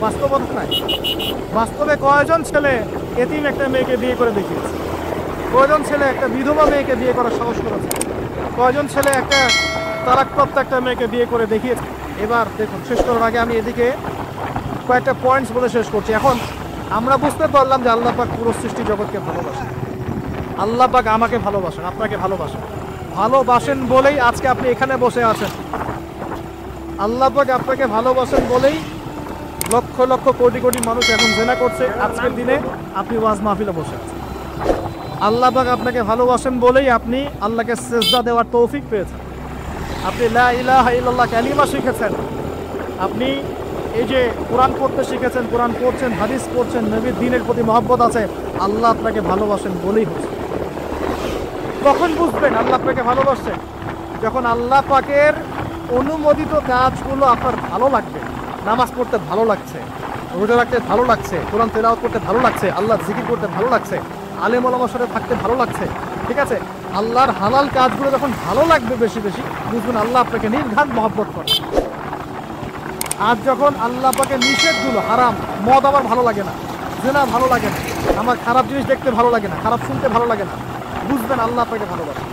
বাস্তবতা নাই। বাস্তবে কয়জন ছেলে এতিম একটা মেয়েকে বিয়ে করে দেখিয়েছে? কয়জন ছেলে একটা বিধবা মেয়েকে বিয়ে করার সাহস করেছে? কয়জন ছেলে একটা তালাকপ্রাপ্ত একটা মেয়েকে বিয়ে করে দেখিয়েছে? এবার দেখুন, শেষ করার আগে আমি এদিকে কয়েকটা পয়েন্টস বলে শেষ করছি। এখন আমরা বুঝতে পারলাম যে আল্লাহ পাক পুরো সৃষ্টি জগৎকে ভালোবাসেন। আল্লাহ পাক আমাকে ভালোবাসেন, আপনাকে ভালোবাসেন। ভালোবাসেন বলেই আজকে আপনি এখানে বসে আছেন। আল্লাহ পাক আপনাকে ভালোবাসেন বলেই লক্ষ লক্ষ কোটি কোটি মানুষ এখন জেনা করছে। আজকের দিনে আপনি ওয়াজ মাহফিলে বসে আছেন। আল্লাহ পাক আপনাকে ভালোবাসেন বলেই আপনি আল্লাহকে সিজদা দেওয়ার তৌফিক পেয়েছেন। আপনি লা ইলাহা ইল্লাল্লাহ কালিমা শিখেছেন। আপনি এই যে কোরআন পড়তে শিখেছেন, কোরআন পড়ছেন, হাদিস পড়ছেন, নবীর দ্বীনের প্রতি মহব্বত আছে। আল্লাহ আপনাকে ভালোবাসেন বলেই হচ্ছে। কখন বুঝবেন আল্লাহ আপনাকে ভালোবাসছেন? যখন আল্লাহ পাকের অনুমোদিত কাজগুলো আপনার ভালো লাগবে। নামাজ পড়তে ভালো লাগছে, রোজা রাখতে ভালো লাগছে, কোরআন তেলাওয়াত করতে ভালো লাগছে, আল্লাহর জিকির করতে ভালো লাগছে, আলেম ওলামার সাথে থাকতে ভালো লাগছে। ঠিক আছে, আল্লাহর হালাল কাজগুলো যখন ভালো লাগবে বেশি বেশি, বুঝবেন আল্লাহ আপনাকে নির্ঘাত মহব্বত করে। আর যখন আল্লাহ পাকের নিষেধগুলো, হারাম, মদ আমার ভালো লাগে না, জেনা ভালো লাগে না, আমার খারাপ জিনিস দেখতে ভালো লাগে না, খারাপ শুনতে ভালো লাগে না, বুঝবেন আল্লাহ আপনাকে ভালোবাসে।